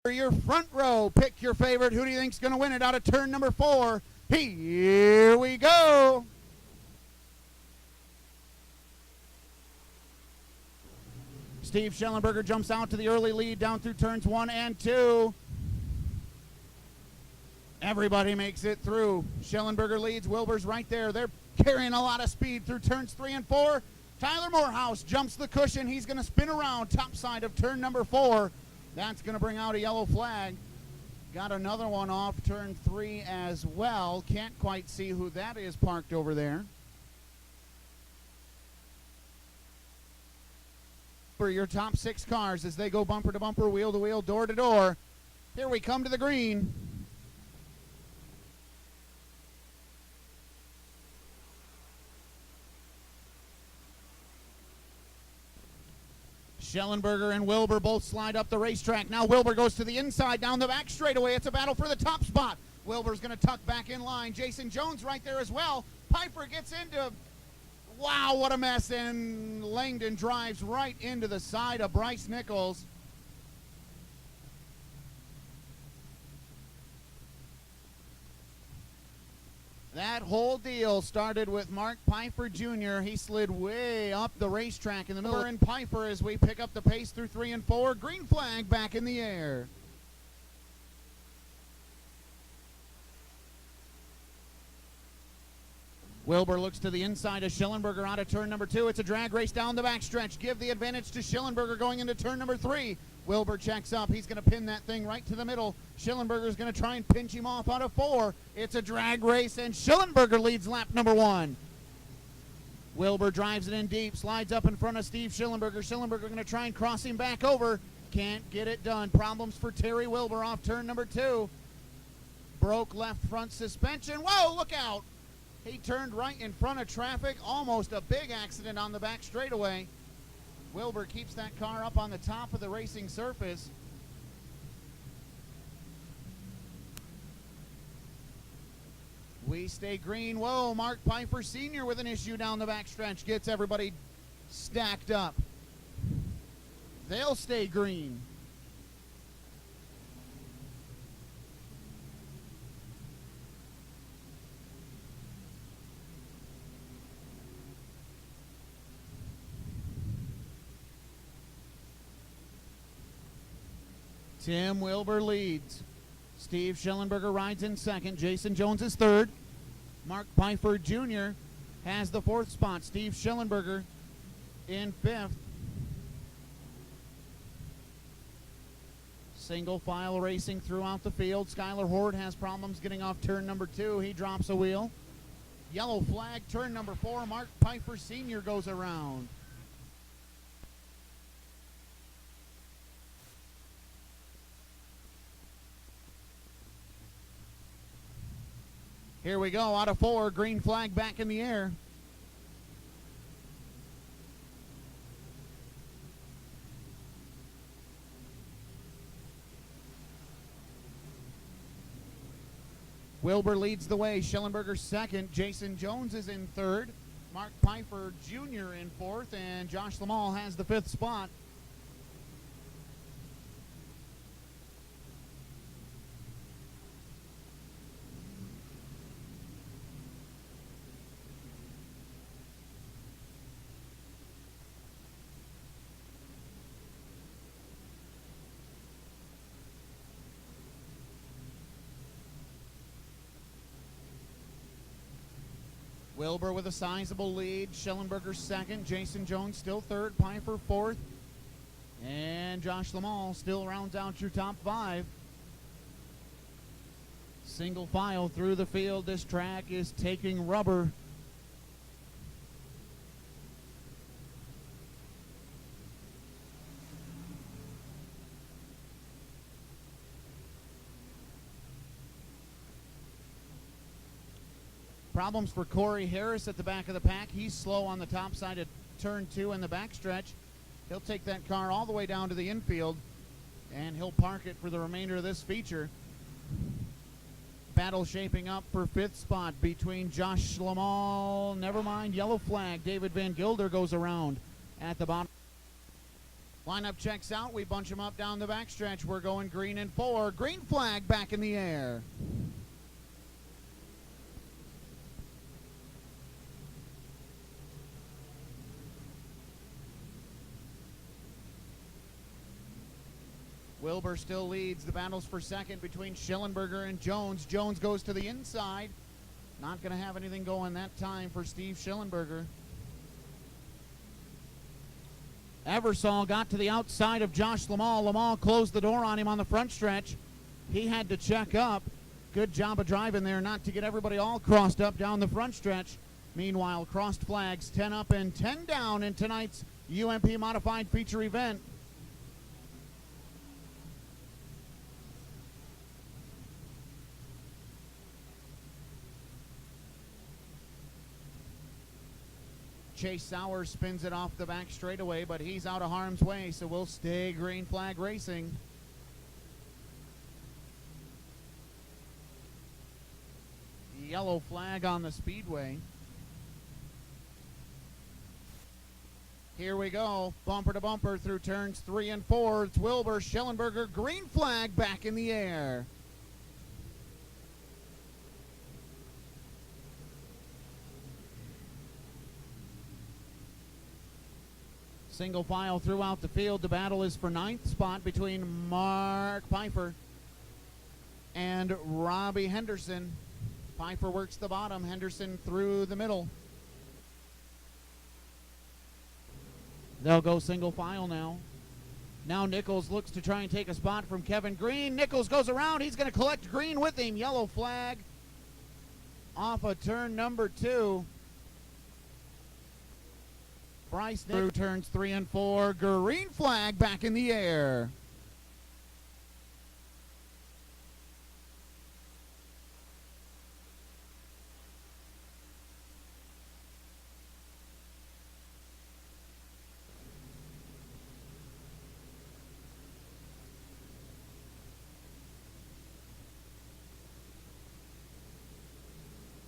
For your front row, pick your favorite. Who do you think's going to win it out of turn number 4? Here we go. Steve Schellenberger jumps out to the early lead down through turns 1 and 2. Everybody makes it through. Schellenberger leads. Wilbur's right there. They're carrying a lot of speed through turns 3 and 4. Tyler Morehouse jumps the cushion. He's going to spin around top side of turn number 4. That's going to bring out a yellow flag. Got another one off turn 3 as well. Can't quite see who that is parked over there. For your top 6 cars as they go bumper to bumper, wheel to wheel, door to door. Here we come to the green. Schellenberger and Wilbur both slide up the racetrack. Now Wilbur goes to the inside, down the back straightaway. It's a battle for the top spot. Wilbur's going to tuck back in line. Jason Jones right there as well. Piper gets into, wow, what a mess. And Langdon drives right into the side of Bryce Nichols. That whole deal started with Mark Piper Jr. He slid way up the racetrack in the middle. And Piper as we pick up the pace through 3 and 4. Green flag back in the air. Wilbur looks to the inside of Schellenberger out of turn number 2. It's a drag race down the backstretch. Give the advantage to Schellenberger going into turn number 3. Wilbur checks up. He's going to pin that thing right to the middle. Schellenberger's going to try and pinch him off out of 4. It's a drag race, and Schellenberger leads lap number 1. Wilbur drives it in deep, slides up in front of Steve Schellenberger. Schellenberger going to try and cross him back over. Can't get it done. Problems for Terry Wilbur off turn number 2. Broke left front suspension. Whoa, look out. He turned right in front of traffic. Almost a big accident on the back straightaway. Wilbur keeps that car up on the top of the racing surface. We stay green. Whoa, Mark Piper Sr. with an issue down the backstretch. Gets everybody stacked up. They'll stay green. Tim Wilbur leads. Steve Schellenberger rides in second. Jason Jones is third. Mark Piper Jr. has the 4th spot. Steve Schellenberger in 5th. Single file racing throughout the field. Skylar Horde has problems getting off turn number 2. He drops a wheel. Yellow flag, turn number 4. Mark Piper Sr. goes around. Here we go, out of 4, green flag back in the air. Wilbur leads the way, Schellenberger second, Jason Jones is in third, Mark Piper Jr. in 4th, and Josh Lamal has the 5th spot. Wilbur with a sizable lead. Schellenberger second. Jason Jones still third. Piper 4th. And Josh Lamal still rounds out your top 5. Single file through the field. This track is taking rubber. Problems for Corey Harris at the back of the pack. He's slow on the top side of turn 2 in the backstretch. He'll take that car all the way down to the infield, and he'll park it for the remainder of this feature. Battle shaping up for 5th spot between Josh Lamal. Never mind, yellow flag. David Van Gilder goes around at the bottom. Lineup checks out. We bunch them up down the backstretch. We're going green and 4. Green flag back in the air. Wilbur still leads. The battle's for second between Schellenberger and Jones. Jones goes to the inside. Not going to have anything going that time for Steve Schellenberger. Eversole got to the outside of Josh Lamal. Lamal closed the door on him on the front stretch. He had to check up. Good job of driving there not to get everybody all crossed up down the front stretch. Meanwhile, crossed flags, 10 up and 10 down in tonight's UMP Modified Feature event. Chase Sauer spins it off the back straightaway, but he's out of harm's way, so we'll stay green flag racing. Yellow flag on the Speedway. Here we go, bumper to bumper through turns 3 and 4. It's Wilbur, Schellenberger, green flag back in the air. Single file throughout the field. The battle is for 9th spot between Mark Pfeiffer and Robbie Henderson. Pfeiffer works the bottom, Henderson through the middle. They'll go single file now. Now Nichols looks to try and take a spot from Kevin Green. Nichols goes around. He's going to collect Green with him. Yellow flag off of turn number 2. Bryce through turns 3 and 4. Green flag back in the air.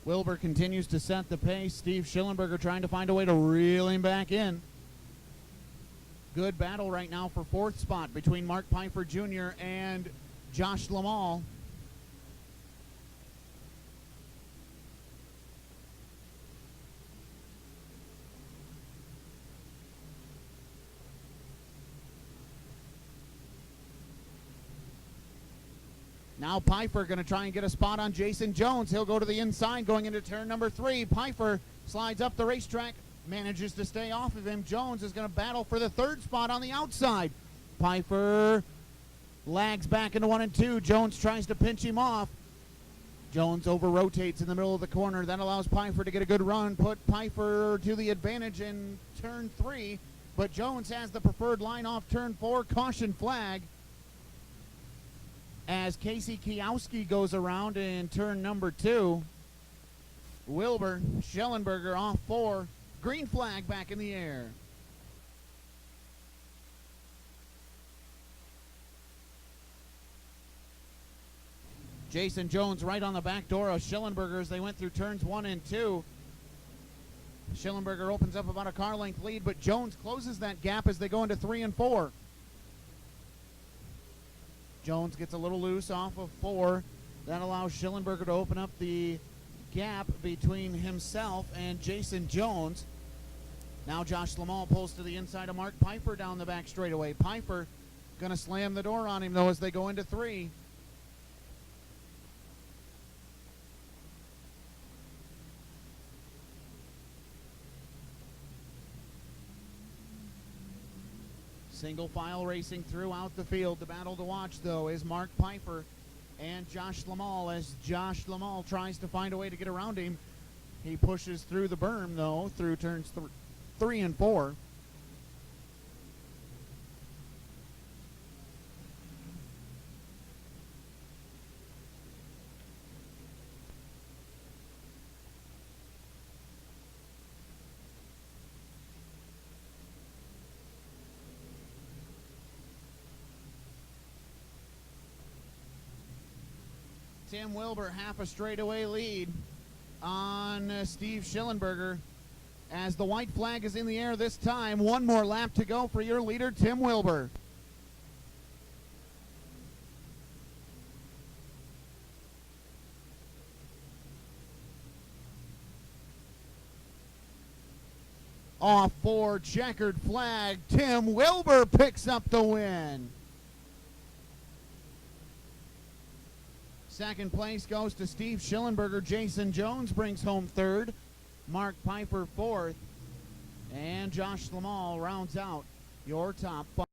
Wilbur continues to set the pace. Steve Schellenberger trying to find a way to reel him back in. Good battle right now for 4th spot between Mark Pfeiffer Jr. and Josh Lamal. Now Pfeiffer going to try and get a spot on Jason Jones. He'll go to the inside going into turn number 3. Pfeiffer slides up the racetrack, manages to stay off of him. Jones is going to battle for the 3rd spot on the outside. Pfeiffer lags back into 1 and 2. Jones tries to pinch him off. Jones over-rotates in the middle of the corner. That allows Pfeiffer to get a good run, put Pfeiffer to the advantage in turn 3. But Jones has the preferred line off turn 4. Caution flag as Casey Kiowski goes around in turn number 2. Wilbur, Schellenberger off 4. Green flag back in the air. Jason Jones right on the back door of Schellenberger as they went through turns 1 and 2. Schellenberger opens up about a car length lead, but Jones closes that gap as they go into 3 and 4. Jones gets a little loose off of 4. That allows Schellenberger to open up the gap between himself and Jason Jones. Now Josh Lamal pulls to the inside of Mark Pfeiffer down the back straightaway. Pfeiffer going to slam the door on him, though, as they go into 3. Single file racing throughout the field. The battle to watch, though, is Mark Pfeiffer and Josh Lamal as Josh Lamal tries to find a way to get around him. He pushes through the berm, though, through turns 3 and 4. Tim Wilbur half a straightaway lead on Steve Schellenberger. as the white flag is in the air this time. One more lap to go for your leader, Tim Wilbur. Off for checkered flag, Tim Wilbur picks up the win. Second place goes to Steve Schillenberger. Jason Jones brings home third. Mark Piper fourth. And Josh Lamal rounds out your top five.